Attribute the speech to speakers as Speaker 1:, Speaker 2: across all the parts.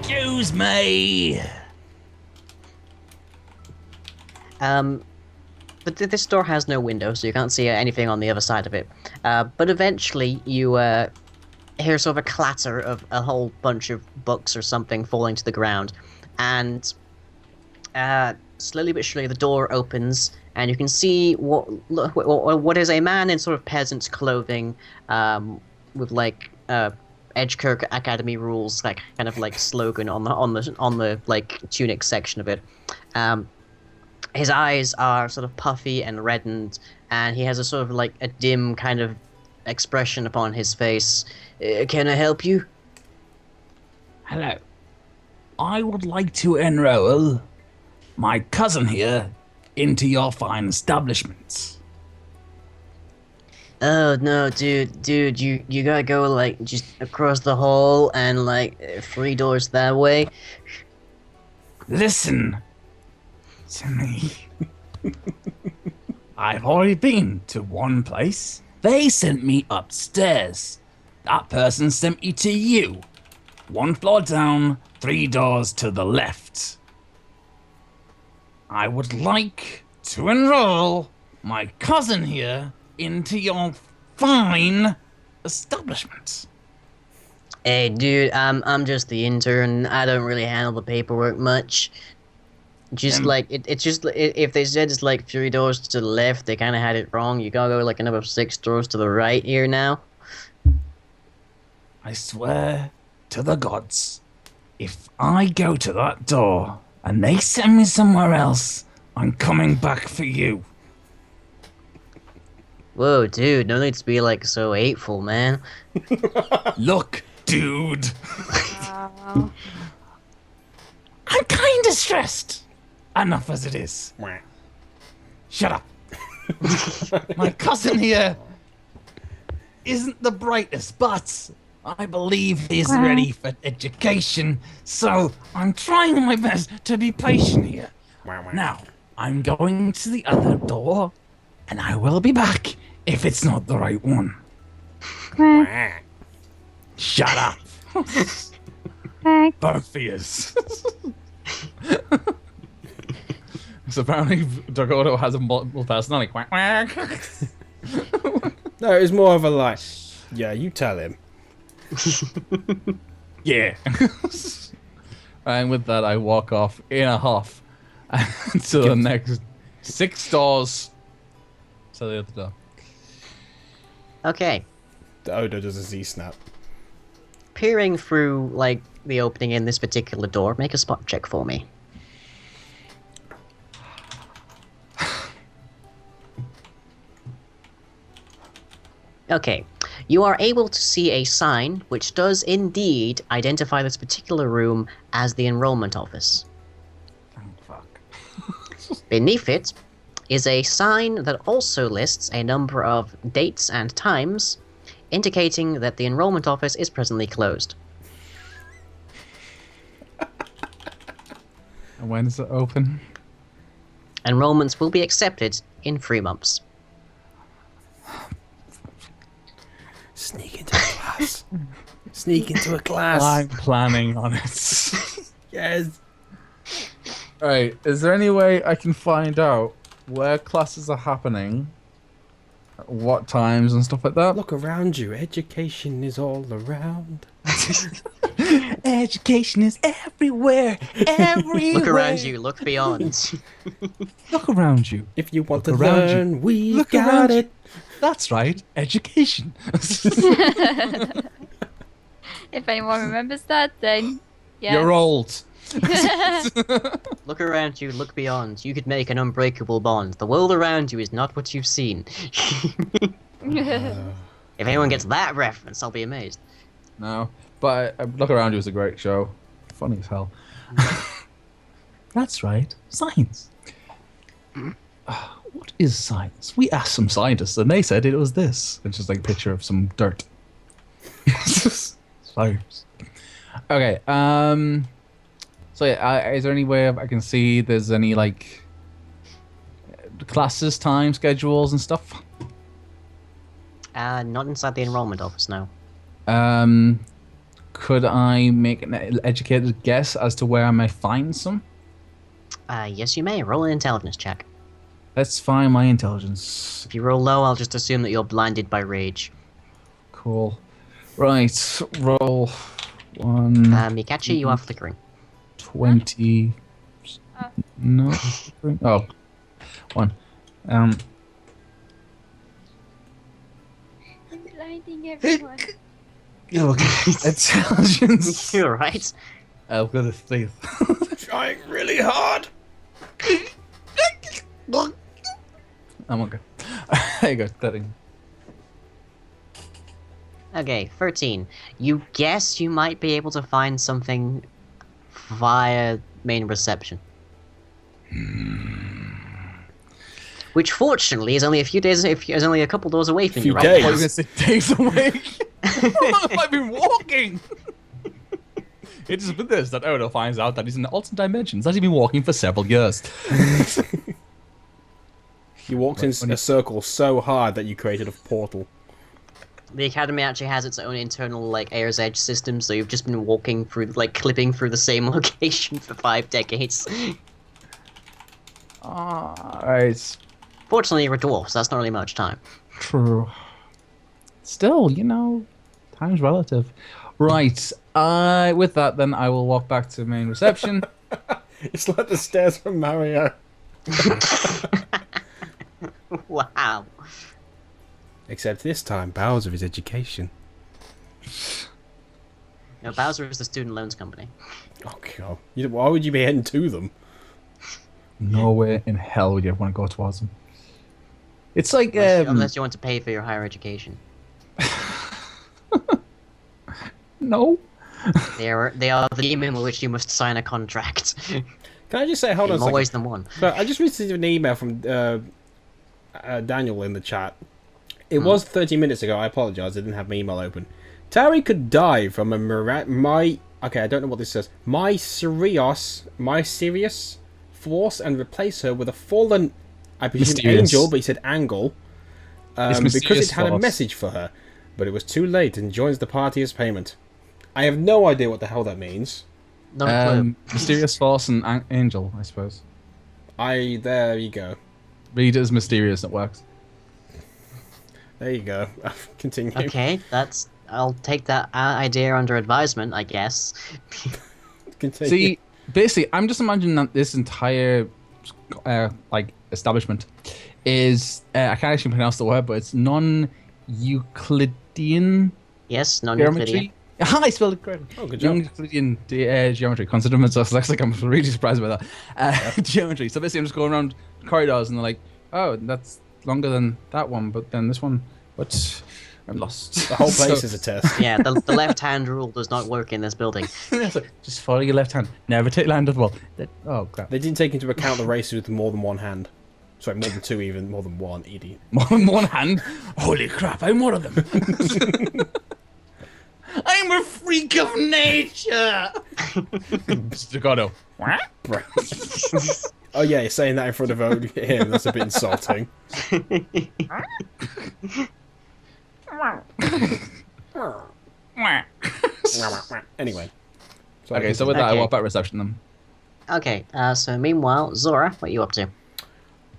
Speaker 1: Excuse me.
Speaker 2: But this door has no window, so you can't see anything on the other side of it. But eventually, you hear sort of a clatter of a whole bunch of books or something falling to the ground, and slowly but surely the door opens, and you can see what is a man in sort of peasant clothing, with like Edgekirk Academy rules, like kind of like slogan on the like tunic section of it. His eyes are sort of puffy and reddened, and he has a sort of like a dim kind of expression upon his face. Can I help you?
Speaker 1: Hello. I would like to enroll my cousin here into your fine establishments.
Speaker 2: Oh no, dude, you gotta go like just across the hall and like 3 doors that way.
Speaker 1: Listen to me. I've already been to one place. They sent me upstairs. That person sent me to you. 1 floor down, 3 doors to the left. I would like to enroll my cousin here into your fine establishment.
Speaker 2: Hey, dude, I'm just the intern. I don't really handle the paperwork much. Just like it's just if they said it's like 3 doors to the left, they kind of had it wrong. You gotta go like another 6 doors to the right here now.
Speaker 1: I swear to the gods, if I go to that door and they send me somewhere else, I'm coming back for you.
Speaker 2: Whoa, dude, no need to be like so hateful, man.
Speaker 1: Look, dude.
Speaker 3: Wow.
Speaker 1: I'm kind of stressed. Enough as it is. Shut up. My cousin here isn't the brightest, but I believe he's ready for education, so I'm trying my best to be patient here. Now, I'm going to the other door, and I will be back if it's not the right one. Shut up. Both of yous. So apparently Odo has a multiple personality.
Speaker 4: No, it was more of a like, yeah, you tell him.
Speaker 1: Yeah. And with that, I walk off in a huff to the next 6 doors to the other door.
Speaker 2: Okay.
Speaker 4: The Odo does a Z snap.
Speaker 2: Peering through like the opening in this particular door, make a spot check for me. Okay, you are able to see a sign which does indeed identify this particular room as the enrollment office.
Speaker 1: Oh, fuck.
Speaker 2: Beneath it is a sign that also lists a number of dates and times, indicating that the enrollment office is presently closed.
Speaker 1: And when is it open?
Speaker 2: Enrollments will be accepted in 3 months.
Speaker 4: Sneak into a class. Sneak into a class.
Speaker 1: I'm planning on it.
Speaker 4: Yes.
Speaker 1: Alright, is there any way I can find out where classes are happening, at what times and stuff like that?
Speaker 4: Look around you. Education is all around.
Speaker 1: Education is everywhere. Everywhere.
Speaker 2: Look around you, look beyond.
Speaker 1: Look around you.
Speaker 4: If you want to
Speaker 1: Look around you.
Speaker 4: learn, we
Speaker 1: Look
Speaker 4: got
Speaker 1: around
Speaker 4: it.
Speaker 1: That's right, education.
Speaker 3: If anyone remembers that, then yeah.
Speaker 1: You're old.
Speaker 2: Look around you, look beyond. You could make an unbreakable bond. The world around you is not what you've seen. If anyone gets that reference, I'll be amazed.
Speaker 1: No, but Look Around You is a great show. Funny as hell. That's right, science. What is science? We asked some scientists and they said it was this. It's just like a picture of some dirt. Science. Okay, so yeah, is there any way I can see there's any like classes, time schedules and stuff?
Speaker 2: Not inside the enrollment office, no.
Speaker 1: could I make an educated guess as to where I may find some?
Speaker 2: Yes, you may. Roll an intelligence check.
Speaker 1: Let's find my intelligence.
Speaker 2: If you roll low, I'll just assume that you're blinded by rage.
Speaker 1: Cool. Right, roll 1.
Speaker 2: Mikachi, you are flickering.
Speaker 1: 20.
Speaker 3: Oh.
Speaker 1: No. Oh. 1.
Speaker 3: I'm blinding everyone.
Speaker 1: Intelligence.
Speaker 2: You're right.
Speaker 1: I've got a 3.
Speaker 4: Trying really hard.
Speaker 1: I'm okay. There you go, 13.
Speaker 2: Okay, 13. You guess you might be able to find something via main reception. Which, fortunately, is only is only a couple doors away from you
Speaker 4: Few
Speaker 2: right
Speaker 4: days.
Speaker 1: I
Speaker 2: now.
Speaker 1: was going to say days away. I've been walking. It is with this that Odo finds out that he's in the alternate dimensions, that he's been walking for several years.
Speaker 4: You walked in a circle so hard that you created a portal.
Speaker 2: The Academy actually has its own internal, like, Air's Edge system, so you've just been walking through, like, clipping through the same location for 5 decades.
Speaker 1: Alright.
Speaker 2: Fortunately, you're a dwarf, so that's not really much time.
Speaker 1: True. Still, you know, time's relative. Right. With that, then I will walk back to main reception.
Speaker 4: It's like the stairs from Mario.
Speaker 2: Wow.
Speaker 4: Except this time, Bowser is education.
Speaker 2: No, Bowser is the student loans company.
Speaker 4: Oh god. Why would you be heading to them?
Speaker 1: Nowhere in hell would you ever want to go towards them. It's like
Speaker 2: Unless you want to pay for your higher education.
Speaker 1: no.
Speaker 2: They are the demon with which you must sign a contract.
Speaker 4: Can I just say, hold on a
Speaker 2: More
Speaker 4: second.
Speaker 2: ways than one.
Speaker 4: So I just received an email from Daniel in the chat. It was 30 minutes ago. I apologize. I didn't have my email open. Terry could die from a okay, I don't know what this says. My Sirius force and replace her with a fallen, I presume,
Speaker 1: Mysterious.
Speaker 4: angel, but he said angle. Because
Speaker 1: mysterious
Speaker 4: it had a
Speaker 1: force.
Speaker 4: message for her, but it was too late and joins the party as payment. I have no idea what the hell that means.
Speaker 2: Not a clue.
Speaker 1: Mysterious Force and Angel, I suppose.
Speaker 4: There you go.
Speaker 1: Read it as mysterious, it works.
Speaker 4: There you go. Continue.
Speaker 2: Okay, I'll take that idea under advisement, I guess.
Speaker 4: Continue.
Speaker 1: See, basically, I'm just imagining that this entire establishment is I can't actually pronounce the word, but it's non-Euclidean
Speaker 2: Yes, non-Euclidean.
Speaker 1: geometry. I spelled it correctly.
Speaker 4: Oh, good job.
Speaker 1: Non-Euclidean geometry. Considering myself dyslexic, I'm really surprised by that. Geometry. So basically, I'm just going around corridors and they're like, oh, that's longer than that one, but then this one, but I'm lost.
Speaker 4: The whole place
Speaker 1: So-
Speaker 4: is a test.
Speaker 2: Yeah, the left-hand rule does not work in this building.
Speaker 1: So just follow your left hand. Never take land of the wall. Oh crap!
Speaker 4: They didn't take into account the races with more than one hand. Sorry, more than two even, more than one, idiot.
Speaker 1: More than one hand. Holy crap! I'm one of them. I'm a freak of nature. Staccato.
Speaker 4: Oh yeah, you're saying that in front of him. That's a bit insulting. Anyway.
Speaker 1: Okay, so with that, I
Speaker 2: Okay.
Speaker 1: walk back reception then.
Speaker 2: Okay, so meanwhile, Zora, what are you up to?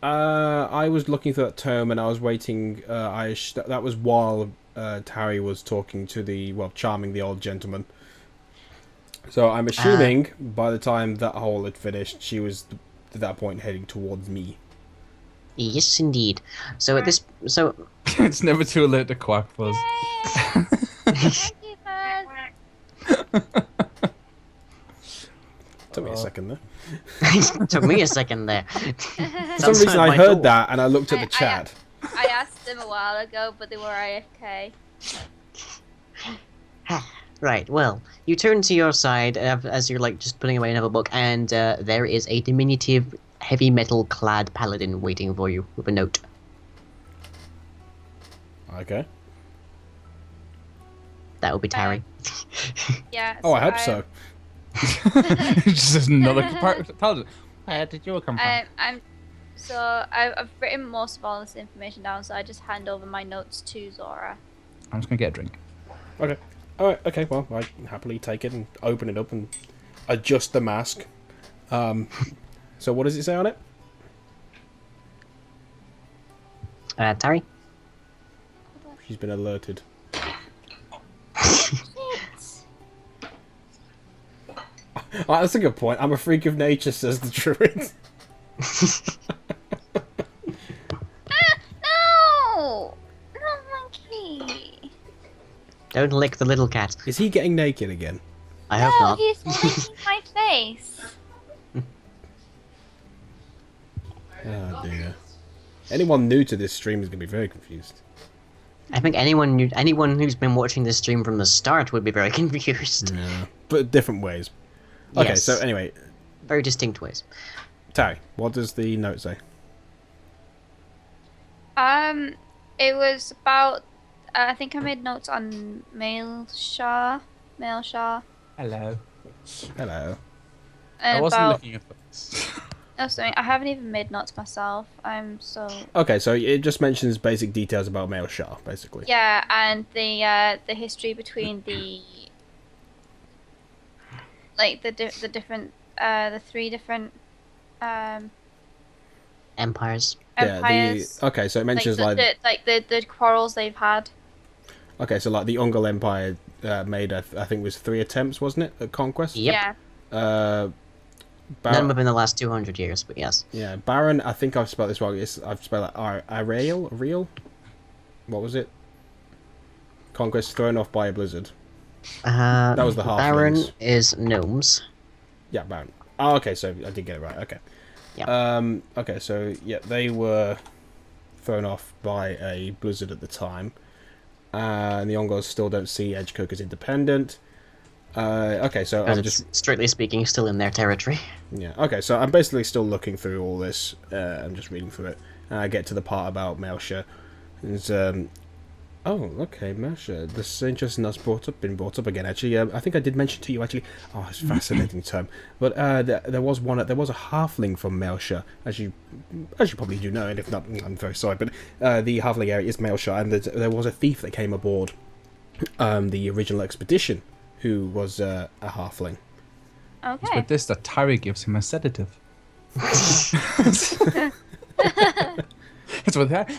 Speaker 4: I was looking for that term and I was waiting. That was while Tari was talking to charming the old gentleman. So I'm assuming by the time that hole had finished, she was at that point heading towards me.
Speaker 2: Yes, indeed. So at this,
Speaker 1: It's never too late to quack for us.
Speaker 3: Thank you, Buzz.
Speaker 4: Took me a second there.
Speaker 2: took me a second there.
Speaker 4: For some reason I heard that and I looked at the chat.
Speaker 3: I asked them a while ago, but they were AFK.
Speaker 2: Right, well, you turn to your side as you're like just putting away another book, and there is a diminutive, heavy metal clad paladin waiting for you with a note.
Speaker 4: Okay.
Speaker 2: That would be Tari.
Speaker 3: Yeah.
Speaker 4: Oh, I hope so.
Speaker 1: Just another paladin. Where did you come from?
Speaker 3: I've written most of all this information down, so I just hand over my notes to Zora.
Speaker 1: I'm just gonna get a drink.
Speaker 4: Okay. Alright, okay, well, I happily take it and open it up and adjust the mask. So what does it say on it?
Speaker 2: Tari?
Speaker 4: She's been alerted. Oh, that's a good point. I'm a freak of nature, says the druid.
Speaker 3: No! Not monkey.
Speaker 2: Don't lick the little cat.
Speaker 4: Is he getting naked again?
Speaker 2: I hope
Speaker 3: No,
Speaker 2: not.
Speaker 3: he's licking my face.
Speaker 4: Oh dear. Anyone new to this stream is going to be very confused.
Speaker 2: I think anyone who's been watching this stream from the start would be very confused.
Speaker 4: Yeah. But different ways. Okay,
Speaker 2: Yes.
Speaker 4: so anyway,
Speaker 2: Very distinct ways.
Speaker 4: Tari, what does the note say?
Speaker 3: It was about. I think I made notes on Mail Shah.
Speaker 1: Hello.
Speaker 4: Hello.
Speaker 1: I
Speaker 3: And
Speaker 1: wasn't
Speaker 3: about.
Speaker 1: looking at this.
Speaker 3: Oh, sorry, I haven't even made notes myself. I'm so.
Speaker 4: Okay, so it just mentions basic details about Male Shah, basically.
Speaker 3: Yeah, and the history between the. Like the different the three different
Speaker 2: Empires.
Speaker 3: empires.
Speaker 4: Okay, so it mentions
Speaker 3: the quarrels they've had.
Speaker 4: Okay, so like the Ungol Empire made, I think it was 3 attempts, wasn't it, at conquest?
Speaker 2: Yep.
Speaker 3: Yeah.
Speaker 2: None within the last 200 years, but yes.
Speaker 4: Yeah, Baron, I think I've spelled this wrong. I've spelled it Real? What was it? Conquest thrown off by a blizzard.
Speaker 2: That
Speaker 4: was the
Speaker 2: Baron
Speaker 4: halflings.
Speaker 2: is gnomes.
Speaker 4: Yeah, Baron. Oh, okay, so I did get it right, okay.
Speaker 2: Yeah.
Speaker 4: Okay, so, yeah, they were thrown off by a blizzard at the time. And the Ongos still don't see Edgecote as independent. Okay, so I'm
Speaker 2: Because
Speaker 4: just...
Speaker 2: it's, strictly speaking, still in their territory.
Speaker 4: Yeah, okay, so I'm basically still looking through all this. I'm just reading through it. And I get to the part about Melsha. It's, oh, okay, Melsha. This interesting that's been brought up again, actually. I think I did mention to you, actually. Oh, it's a fascinating term. But there was a halfling from Melsha, as you probably do know, and if not, I'm very sorry. But the halfling area is Melsha, and there was a thief that came aboard the original expedition who was a halfling.
Speaker 3: Okay.
Speaker 1: With this, that Tari gives him a sedative. It's with that.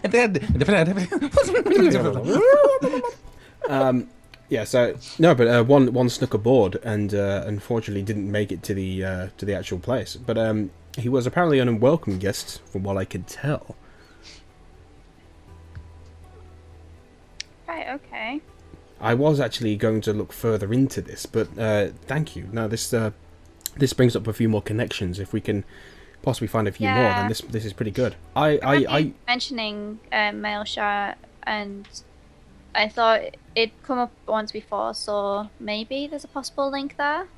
Speaker 4: Yeah, so no, but one snuck aboard and unfortunately didn't make it to the actual place. But he was apparently an unwelcome guest, from what I could tell.
Speaker 3: Right. Okay.
Speaker 4: I was actually going to look further into this, but thank you. No, this brings up a few more connections. If we can possibly find a few more, then this is pretty good. I
Speaker 3: mentioning Mail Shah, and I thought it'd come up once before, so maybe there's a possible link there.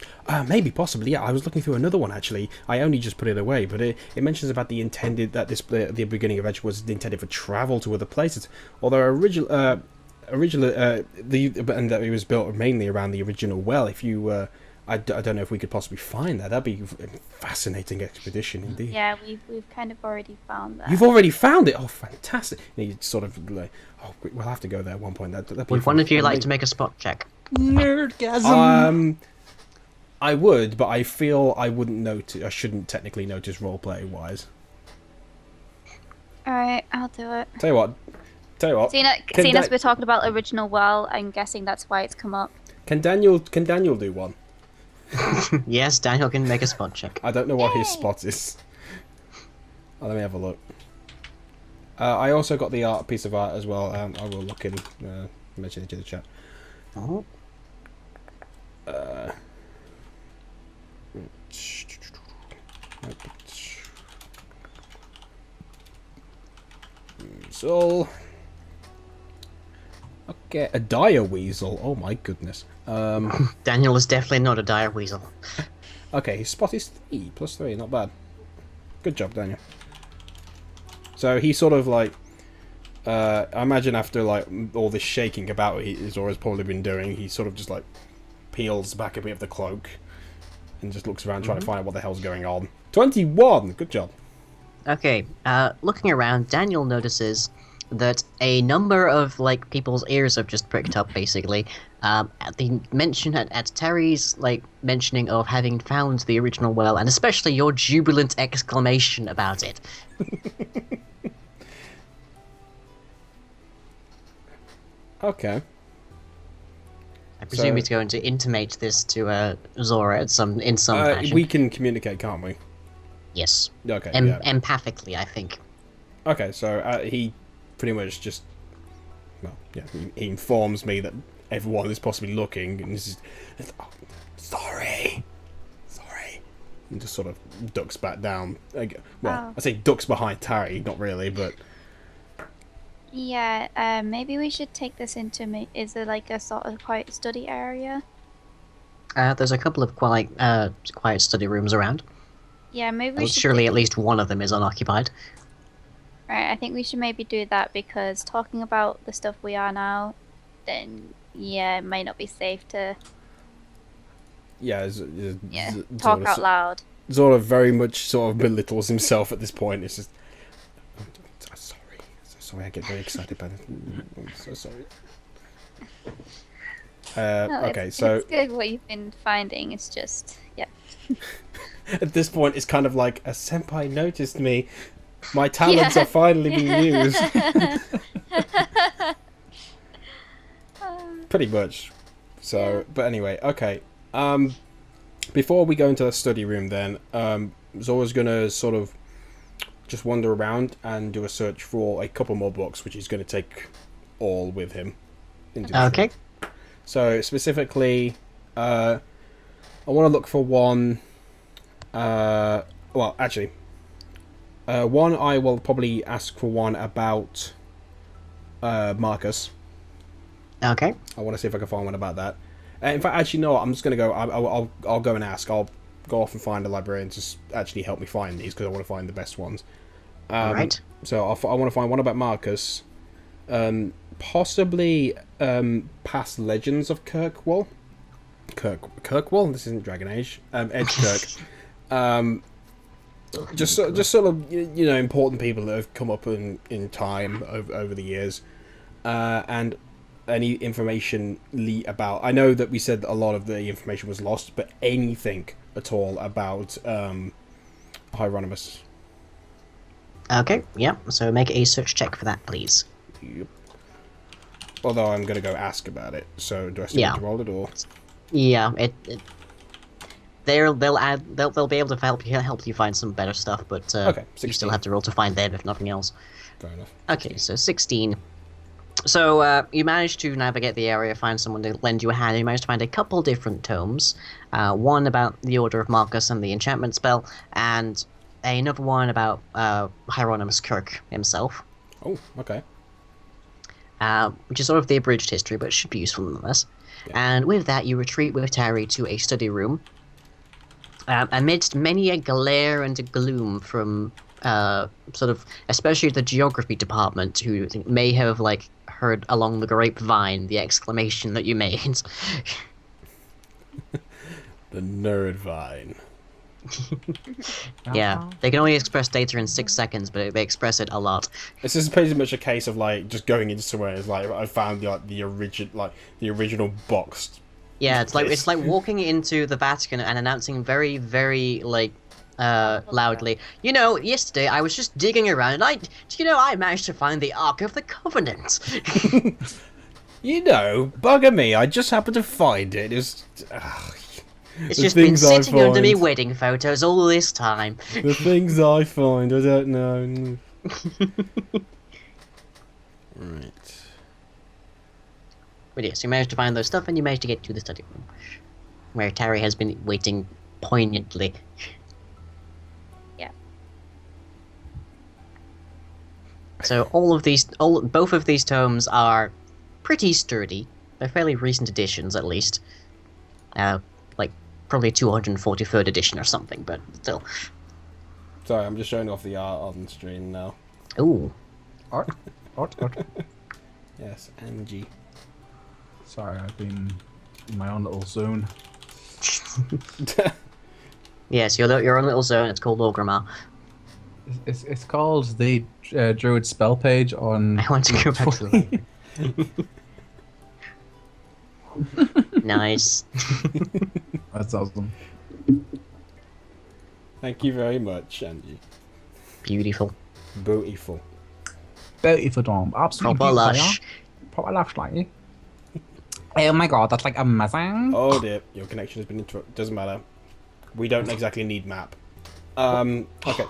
Speaker 4: Maybe, possibly, yeah. I was looking through another one, actually. I only just put it away, but it mentions about the beginning of Edge was intended for travel to other places. Although originally, and that it was built mainly around the original well. If you, I don't know if we could possibly find that. That'd be a fascinating expedition indeed.
Speaker 3: Yeah, we've kind of already found that.
Speaker 4: You've already found it. Oh, fantastic! You sort of like, oh, we'll have to go there at one point. That'd be
Speaker 2: Would one of you like to make a spot check?
Speaker 1: Nerdgasm.
Speaker 4: I would, but I feel I wouldn't notice. I shouldn't technically notice roleplay wise.
Speaker 3: All right, I'll do it.
Speaker 4: Tell you what.
Speaker 3: Seeing as we're talking about original well, I'm guessing that's why it's come up.
Speaker 4: Can Daniel do one?
Speaker 2: Yes, Daniel can make a spot check.
Speaker 4: I don't know what his spot is. Oh, let me have a look. I also got the piece of art as well. I will look in. Mention it to the chat.
Speaker 2: Oh.
Speaker 4: So. Okay, a dire weasel. Oh my goodness.
Speaker 2: Daniel is definitely not a dire weasel.
Speaker 4: Okay, his spot is 3 + 3. Not bad. Good job, Daniel. So he sort of like. I imagine after like all this shaking about Zora's probably been doing, he sort of just like peels back a bit of the cloak and just looks around trying to find out what the hell's going on. 21. Good job.
Speaker 2: Okay, looking around, Daniel notices that a number of like people's ears have just pricked up. Basically, at the mention at Terry's like mentioning of having found the original well, and especially your jubilant exclamation about it.
Speaker 4: Okay.
Speaker 2: I presume he's going to intimate this to Zora at in some fashion.
Speaker 4: We can communicate, can't we?
Speaker 2: Yes.
Speaker 4: Okay. Yeah.
Speaker 2: Empathically, I think.
Speaker 4: Okay, so he pretty much just, well, yeah, he informs me that everyone is possibly looking, and this is, oh, sorry, and just sort of ducks back down. Well, I say ducks behind Tari, not really, but
Speaker 3: Yeah, maybe we should take this into. Is there like a sort of quiet study area?
Speaker 2: There's a couple of quiet study rooms around.
Speaker 3: Yeah, maybe we should.
Speaker 2: Surely at least one of them is unoccupied.
Speaker 3: Right, I think we should maybe do that because talking about the stuff we are now, then yeah, it might not be safe to talk out loud.
Speaker 4: Zora very much sort of belittles himself at this point. It's just, I'm sorry, I get very excited about it. I'm so sorry. Okay, so
Speaker 3: it's good what you've been finding. It's just
Speaker 4: at this point, it's kind of like a senpai noticed me. My talents are finally being used. Pretty much. So, but anyway, okay. Before we go into the study room, then Zora's gonna sort of just wander around and do a search for a couple more books, which he's gonna take all with him.
Speaker 2: Okay.
Speaker 4: So specifically, I want to look for one. Well, actually, one I will probably ask for one about Marcus.
Speaker 2: Okay.
Speaker 4: I want to see if I can find one about that. In fact, actually, no. I'm just gonna go. I'll go and ask. I'll go off and find a librarian to actually help me find these because I want to find the best ones.
Speaker 2: Right.
Speaker 4: So I want to find one about Marcus. Possibly past legends of Kirkwall. Kirkwall. This isn't Dragon Age. Edgekirk. Just sort of important people that have come up in time over the years, and any information about. I know that we said that a lot of the information was lost, but anything at all about Hieronymus.
Speaker 2: Okay. Yeah. So make a search check for that, please.
Speaker 4: Yep. Although I'm gonna go ask about it, so do I still need to roll it or?
Speaker 2: Yeah, they'll be able to help you find some better stuff, but
Speaker 4: Okay,
Speaker 2: you still have to roll to find them if nothing else.
Speaker 4: Fair enough.
Speaker 2: Okay, so 16. So you managed to navigate the area, find someone to lend you a hand. You managed to find a couple different tomes, one about the Order of Marcus and the enchantment spell, and another one about Hieronymus Kirk himself.
Speaker 4: Oh, okay.
Speaker 2: Which is sort of the abridged history, but it should be useful nonetheless. Yeah. And with that, you retreat with Terry to a study room. Amidst many a glare and a gloom from sort of, especially the geography department, who may have like heard along the grapevine the exclamation that you made.
Speaker 4: The nerd vine.
Speaker 2: Yeah, they can only express data in 6 seconds, but they express it a lot.
Speaker 4: This is pretty much a case of like just going into somewhere. It's like I found the original box.
Speaker 2: Yeah, it's like walking into the Vatican and announcing very, very like loudly. Yesterday I was just digging around, and I managed to find the Ark of the Covenant.
Speaker 4: Bugger me! I just happened to find it.
Speaker 2: It's just been sitting under me wedding photos all this time.
Speaker 4: The things I find, I don't know. Right.
Speaker 2: But yes, you managed to find those stuff, and you managed to get to the study room, where Terry has been waiting poignantly.
Speaker 3: Yeah.
Speaker 2: So both of these tomes are pretty sturdy. They're fairly recent editions, at least. Probably 243rd edition or something, but still.
Speaker 4: Sorry, I'm just showing off the art on the screen now.
Speaker 2: Ooh.
Speaker 1: Art.
Speaker 4: Yes, Angie.
Speaker 1: Sorry, I've been in my own little zone.
Speaker 2: Yes, your own little zone. It's called Orgrimmar.
Speaker 1: It's called the Druid spell page on.
Speaker 2: I want to go back to the library. Nice.
Speaker 1: That's awesome.
Speaker 4: Thank you very much, Angie.
Speaker 2: Beautiful.
Speaker 4: Beautiful.
Speaker 1: Beautiful, Dom. Absolutely
Speaker 2: Proper
Speaker 1: beautiful.
Speaker 2: lush.
Speaker 1: Proper lush, like. Oh my god, that's like amazing.
Speaker 4: Oh dear, your connection has been interrupted. Doesn't matter. We don't exactly need map. Okay.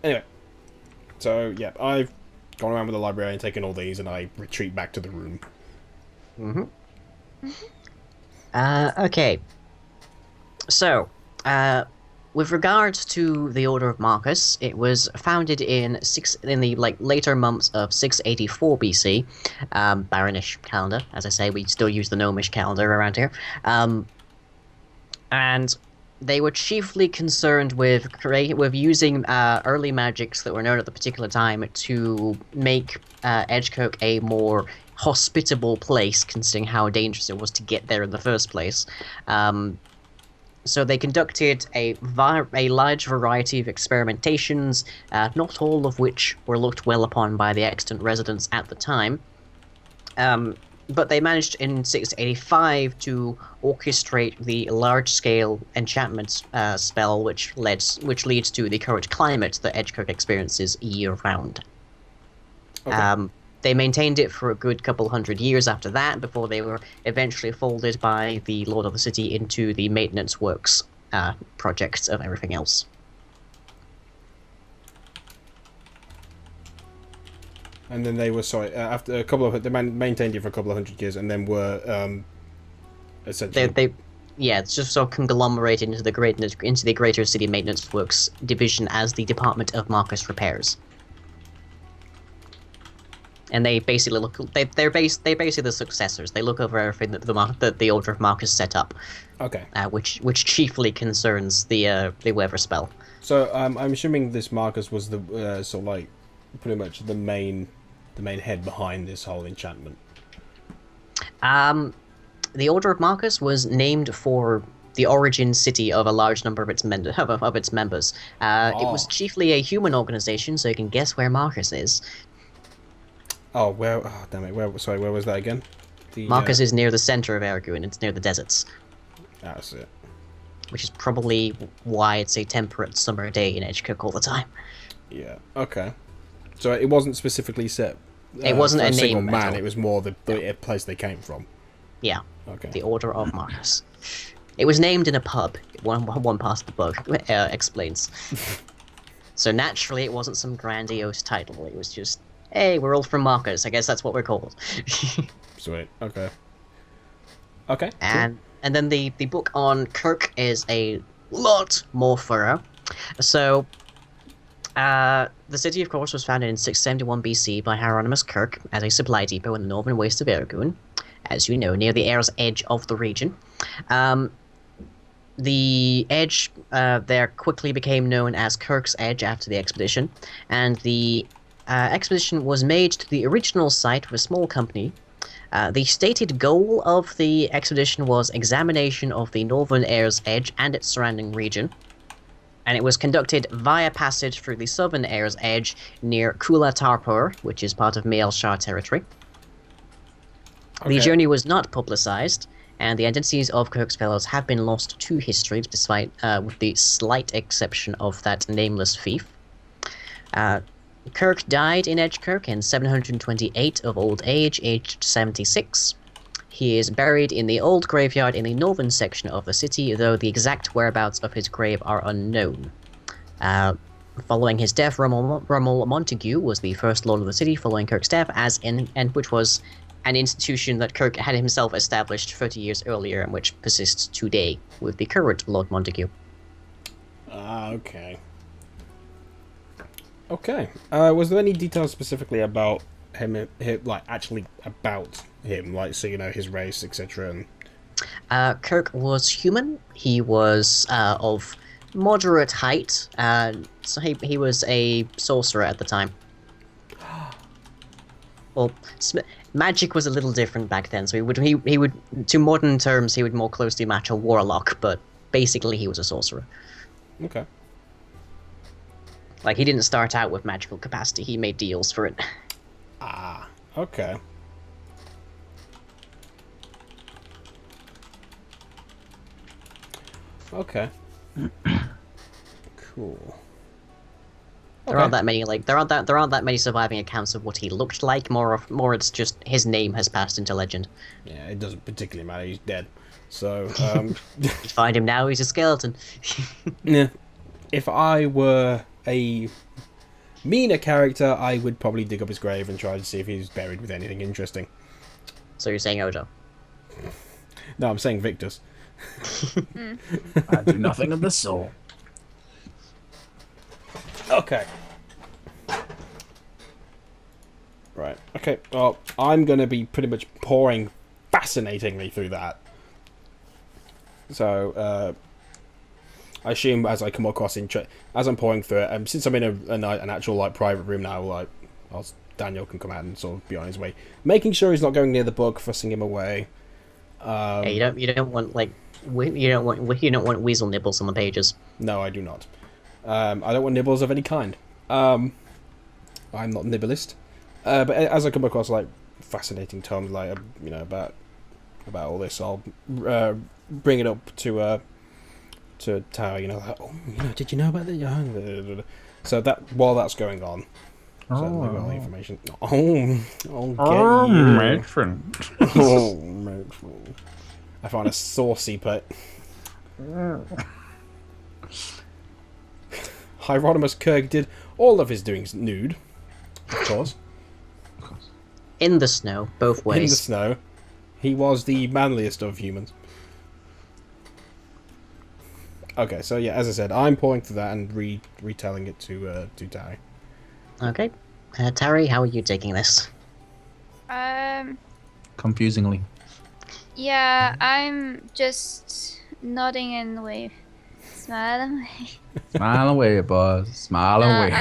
Speaker 4: Anyway. So, yeah, I've gone around with the library and taken all these, and I retreat back to the room.
Speaker 2: Okay. So, with regards to the Order of Marcus, it was founded in the later months of 684 BC, Baronish calendar. As I say, we still use the Gnomish calendar around here, and they were chiefly concerned with using early magics that were known at the particular time to make Edgekirk a more hospitable place, considering how dangerous it was to get there in the first place. So they conducted a large variety of experimentations, not all of which were looked well upon by the extant residents at the time. But they managed in 685 to orchestrate the large-scale enchantment spell, which leads to the current climate that Edgekirk experiences year-round.
Speaker 4: Okay.
Speaker 2: They maintained it for a good couple hundred years after that, before they were eventually folded by the Lord of the City into the maintenance works projects of everything else.
Speaker 4: And then they were after a couple of they maintained it for a couple of hundred years, and then were essentially
Speaker 2: It's just sort of conglomerated into the Greater City Maintenance Works division as the Department of Marcus Repairs. And they basically they're basically the successors. They look over everything that the Order of Marcus set up.
Speaker 4: Okay.
Speaker 2: Which chiefly concerns the weather spell.
Speaker 4: So I'm assuming this Marcus was the pretty much the main head behind this whole enchantment.
Speaker 2: The Order of Marcus was named for the origin city of a large number of its members. It was chiefly a human organization, so you can guess where Marcus is.
Speaker 4: Oh, where? Oh, damn it! Where was that again?
Speaker 2: Marcus is near the center of Aragoon. It's near the deserts.
Speaker 4: That's it.
Speaker 2: Which is probably why it's a temperate summer day in Edgekirk all the time.
Speaker 4: Yeah. Okay. So it wasn't specifically set.
Speaker 2: It wasn't
Speaker 4: for
Speaker 2: a
Speaker 4: single
Speaker 2: name.
Speaker 4: man. It was more the place they came from.
Speaker 2: Yeah.
Speaker 4: Okay.
Speaker 2: The Order of Marcus. It was named in a pub. One part of the book explains. So naturally, it wasn't some grandiose title. It was just, hey, we're all from Marcus. I guess that's what we're called.
Speaker 4: Sweet. Okay. Okay.
Speaker 2: And then the book on Kirk is a lot more thorough. So, the city, of course, was founded in 671 BC by Hieronymus Kirk as a supply depot in the northern waste of Aragoon, as you know, near the air's edge of the region. The edge there quickly became known as Kirk's Edge after the expedition, and the expedition was made to the original site of a small company. The stated goal of the expedition was examination of the northern air's edge and its surrounding region, and it was conducted via passage through the southern air's edge near Kula Tarpur, which is part of Maelshar territory.
Speaker 4: Okay.
Speaker 2: The journey was not publicized, and the identities of Kirk's fellows have been lost to history, despite with the slight exception of that nameless thief. Kirk died in Edgekirk in 728 of old age, aged 76. He is buried in the old graveyard in the northern section of the city, though the exact whereabouts of his grave are unknown. Following his death, Romuald Montague was the first lord of the city following Kirk's death, and which was an institution that Kirk had himself established 30 years earlier, and which persists today with the current Lord Montague.
Speaker 4: Okay. Okay. Was there any details specifically about him, like actually about him, like so you know his race, etc.
Speaker 2: Kirk was human. He was of moderate height. So he was a sorcerer at the time. Well, magic was a little different back then, so he would to modern terms he would more closely match a warlock, but basically he was a sorcerer.
Speaker 4: Okay.
Speaker 2: Like, he didn't start out with magical capacity, he made deals for it.
Speaker 4: Ah, okay. Okay. Cool.
Speaker 2: There aren't that many, like, there aren't that many surviving accounts of what he looked like. More it's just his name has passed into legend.
Speaker 4: Yeah, it doesn't particularly matter. He's dead. So,
Speaker 2: You find him now, he's a skeleton.
Speaker 4: yeah. If I were a meaner character, I would probably dig up his grave and try to see if he's buried with anything interesting.
Speaker 2: So you're saying Odo?
Speaker 4: No, I'm saying Victus.
Speaker 1: I do nothing of the sort.
Speaker 4: Okay. Right. Okay. Well, I'm going to be pretty much pouring fascinatingly through that. So, I assume as I come across as I'm pouring through it, since I'm in an actual like private room now, like Daniel can come out and sort of be on his way, making sure he's not going near the book, fussing him away.
Speaker 2: Yeah, you don't want like you don't want weasel nibbles on the pages.
Speaker 4: No, I do not. I don't want nibbles of any kind. I'm not nibblist. But as I come across like fascinating tomes, like about all this, I'll bring it up to Tara. Like, did you know about the? So that while that's going on, certainly got all the information.
Speaker 1: Matron.
Speaker 4: Matron. I found a saucy pet. Hieronymus Kirk did all of his doings nude, of course.
Speaker 2: In the snow, both ways.
Speaker 4: In the snow. He was the manliest of humans. Okay, so yeah, as I said, I'm pouring through that and retelling it to Tari.
Speaker 2: Okay. Tari, how are you taking this?
Speaker 1: Confusingly.
Speaker 3: Yeah, I'm just nodding and wave. Smile and wave.
Speaker 1: Smile away, boss. Smile away.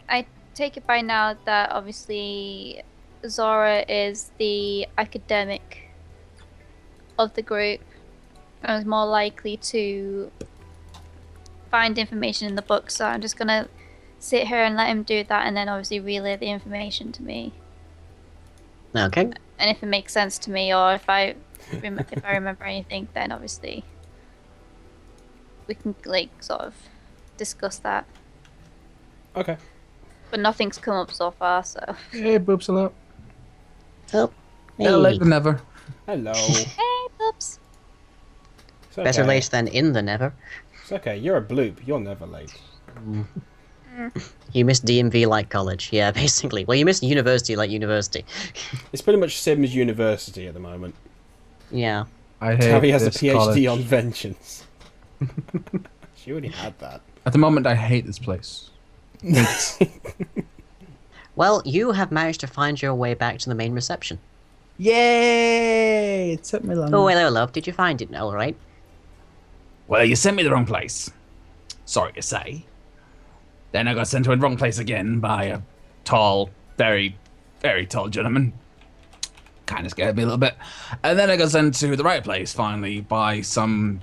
Speaker 3: I take it by now that obviously Zora is the academic of the group and is more likely to find information in the book, so I'm just gonna sit here and let him do that and then obviously relay the information to me.
Speaker 2: Okay.
Speaker 3: And if it makes sense to me or if I remember anything, then obviously we can like sort of discuss that.
Speaker 4: Okay.
Speaker 3: But nothing's come up so far, so.
Speaker 1: Hey, boobs, hello.
Speaker 2: Oh. Hey.
Speaker 1: Better late than never.
Speaker 4: Hello.
Speaker 3: Hey, oops.
Speaker 4: It's okay.
Speaker 2: Better late than in the never.
Speaker 4: It's okay. You're a bloop. You're never late.
Speaker 2: You missed DMV like college. Yeah, basically. Well, you missed university like university.
Speaker 4: It's pretty much Sims University at the moment.
Speaker 2: Yeah.
Speaker 1: I hate
Speaker 4: Tari has a
Speaker 1: this
Speaker 4: PhD
Speaker 1: college.
Speaker 4: on vengeance. She already had that.
Speaker 1: At the moment, I hate this place.
Speaker 2: Well, you have managed to find your way back to the main reception.
Speaker 1: Yay! It took me long.
Speaker 2: Oh, hello, love. Did you find it? All right.
Speaker 1: Well, you sent me the wrong place. Sorry to say. Then I got sent to the wrong place again by a tall, very, very tall gentleman. Kind of scared me a little bit. And then I got sent to the right place, finally, by some...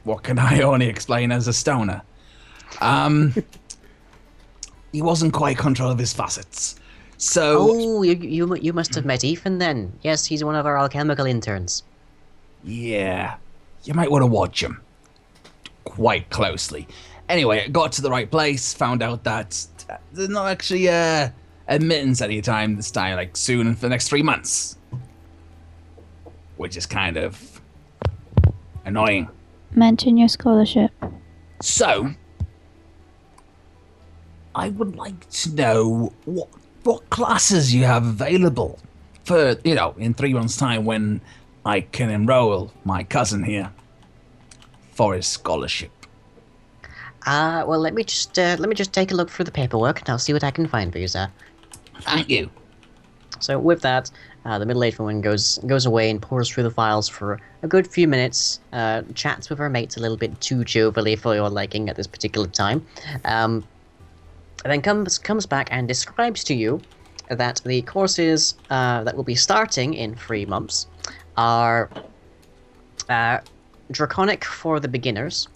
Speaker 1: What can I only explain as a stoner? He wasn't quite control of his facets. So...
Speaker 2: Oh, you must have met Ethan then. Yes, he's one of our alchemical interns.
Speaker 1: Yeah. You might want to watch him. Quite closely. Anyway, I got to the right place, found out that there's not actually admittance anytime this time, like soon for the next 3 months. Which is kind of annoying.
Speaker 3: Mention your scholarship.
Speaker 1: So, I would like to know what classes you have available for, in 3 months' time when I can enroll my cousin here for his scholarship.
Speaker 2: Well, let me just take a look through the paperwork and I'll see what I can find for you, sir.
Speaker 1: Thank you.
Speaker 2: So with that, the middle-aged woman goes away and pours through the files for a good few minutes, chats with her mates a little bit too jovially for your liking at this particular time, and then comes back and describes to you that the courses that will be starting in 3 months are Draconic for the beginners,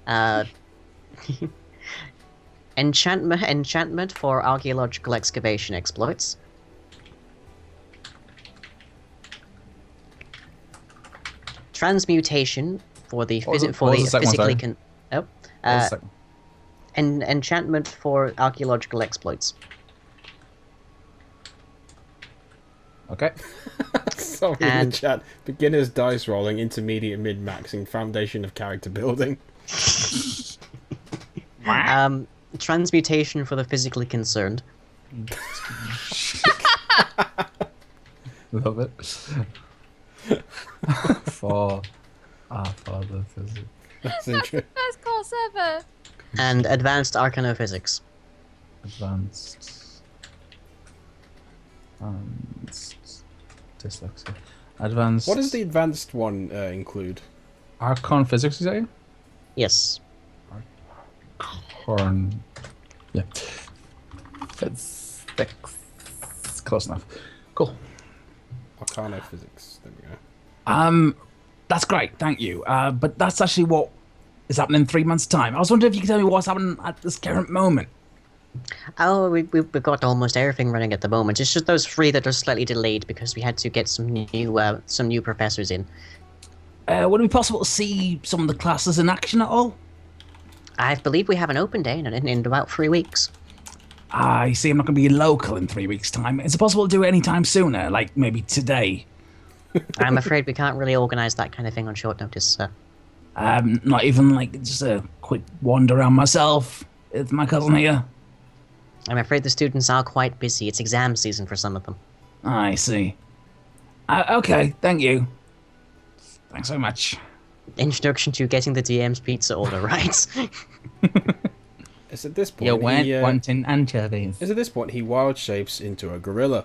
Speaker 2: Uh, enchantment for archaeological excavation exploits. Transmutation for the
Speaker 1: What was the second one,
Speaker 2: physically
Speaker 1: sorry?
Speaker 2: oh,
Speaker 1: What was the
Speaker 2: uh,
Speaker 1: second?
Speaker 2: enchantment for archaeological exploits.
Speaker 1: Okay.
Speaker 4: Sorry in the
Speaker 2: And-
Speaker 4: chat. Beginner's dice rolling, intermediate, mid-maxing, foundation of character building.
Speaker 2: Transmutation for the physically concerned.
Speaker 1: Love it. For the physics.
Speaker 4: That's interesting.
Speaker 3: First course ever.
Speaker 2: And advanced arcanophysics.
Speaker 1: Advanced dyslexia. Advanced.
Speaker 4: What does the advanced one include?
Speaker 1: Archon physics? Is that you?
Speaker 2: Yes.
Speaker 1: Archon. Yeah. Physics. Close enough. Cool.
Speaker 4: Arcano physics. There we go.
Speaker 1: That's great. Thank you. But that's actually what is happening in 3 months' time. I was wondering if you could tell me what's happening at this current moment.
Speaker 2: Oh, we've got almost everything running at the moment. It's just those 3 that are slightly delayed because we had to get some new professors in.
Speaker 1: Would it be possible to see some of the classes in action at all?
Speaker 2: I believe we have an open day in about 3 weeks.
Speaker 1: I see. I'm not going to be local in 3 weeks' time. Is it possible to do it anytime sooner, like maybe today?
Speaker 2: I'm afraid we can't really organise that kind of thing on short notice, sir.
Speaker 1: Not even like just a quick wander around myself with my cousin here.
Speaker 2: I'm afraid the students are quite busy. It's exam season for some of them.
Speaker 1: I see. Okay, thank you. Thanks so much.
Speaker 2: Introduction to getting the DM's pizza order right.
Speaker 4: It's at this point.
Speaker 1: You went
Speaker 4: he,
Speaker 1: wanting anchovies.
Speaker 4: It's at this point he wild shapes into a gorilla.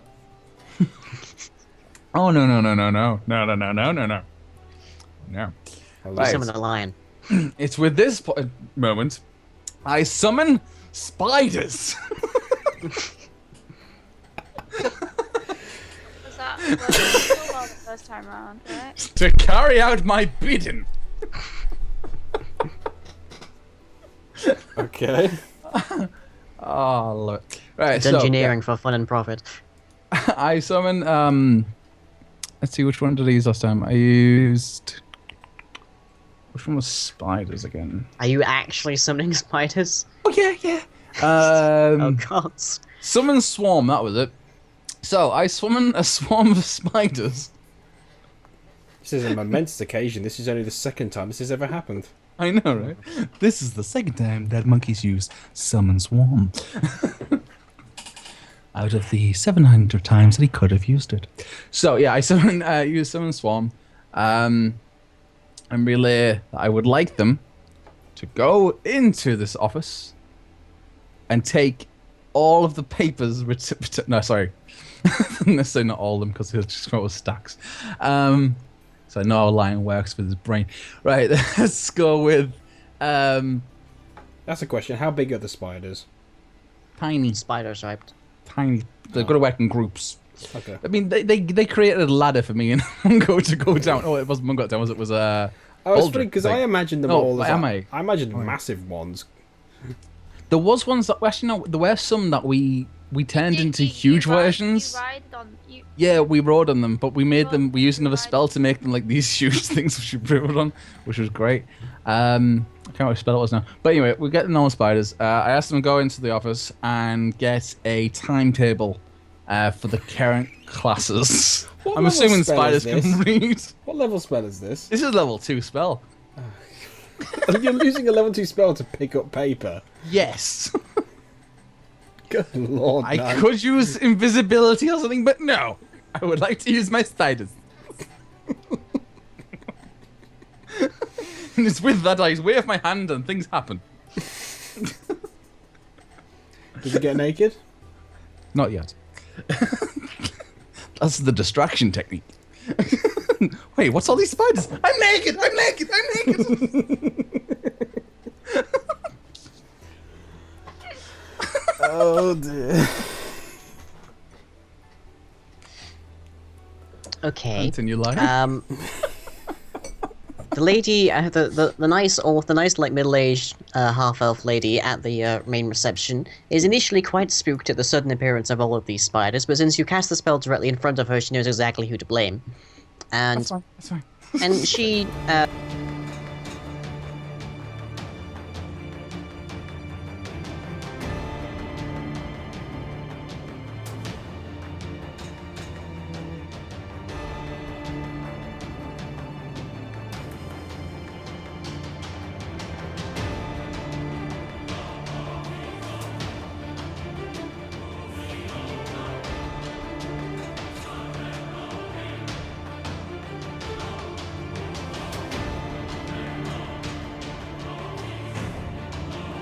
Speaker 1: Oh no. Right.
Speaker 2: Summon a lion.
Speaker 1: It's with this moment I summon spiders
Speaker 3: Was that well the first time around, right?
Speaker 1: to carry out my bidding.
Speaker 4: Okay.
Speaker 1: Oh, look. Right, so
Speaker 2: Dungeoneering for fun and profit.
Speaker 1: I summon. Let's see, which one did I use last time? I used. Which one was spiders again?
Speaker 2: Are you actually summoning spiders?
Speaker 1: Oh yeah.
Speaker 2: Oh god.
Speaker 1: Summon swarm. That was it. So I summon a swarm of spiders.
Speaker 4: This is a momentous occasion. This is only the second time this has ever happened.
Speaker 1: I know, right? This is the second time that monkeys used summon swarm. Out of the 700 times that he could have used it. So yeah, I use summon swarm. And relay that I would like them to go into this office and take all of the papers. No, sorry. Necessarily not all of them because he'll just go with stacks. So I know how Lion works with his brain. Right, let's go with
Speaker 4: That's a question. How big are the spiders?
Speaker 1: tiny.
Speaker 2: Spiders, right?
Speaker 1: Tiny. They've got to work in groups.
Speaker 4: Okay.
Speaker 1: I mean, they created a ladder for me and Mungo to go down. Oh, it wasn't Mungo down, was it? Was
Speaker 4: Oh, it's funny
Speaker 1: Aldrich,
Speaker 4: because
Speaker 1: like-
Speaker 4: I imagined them
Speaker 1: No,
Speaker 4: all as
Speaker 1: am
Speaker 4: I
Speaker 1: I?
Speaker 4: imagined massive ones.
Speaker 1: There was ones that actually no. There were some that we turned into huge versions.
Speaker 3: You ride on, you,
Speaker 1: Yeah, we rode on them, but we made them. We used another
Speaker 3: Ride.
Speaker 1: spell to make them like these huge things, which we rode on, which was great. I can't remember what spell it was now. But anyway, we get the normal spiders. I asked them to go into the office and get a timetable for the current classes.
Speaker 4: What
Speaker 1: I'm
Speaker 4: level
Speaker 1: assuming
Speaker 4: spell
Speaker 1: spiders
Speaker 4: is
Speaker 1: can
Speaker 4: this?
Speaker 1: read.
Speaker 4: What level spell is this?
Speaker 1: This is level 2 spell.
Speaker 4: You're using a level 2 spell to pick up paper.
Speaker 1: Yes.
Speaker 4: Good lord,
Speaker 1: I
Speaker 4: man.
Speaker 1: could use invisibility or something, but no. I would like to use my spiders. And it's with that I wave my hand and things happen.
Speaker 4: Did you get naked?
Speaker 1: Not yet. That's the distraction technique. Wait, what's all these spiders? I'm naked! I'm naked! I'm naked!
Speaker 4: Oh dear.
Speaker 2: Okay.
Speaker 1: Continue lying.
Speaker 2: The lady, the nice like middle-aged half-elf lady at the main reception is initially quite spooked at the sudden appearance of all of these spiders, but since you cast the spell directly in front of her, she knows exactly who to blame. And
Speaker 1: That's fine. That's fine.
Speaker 2: and she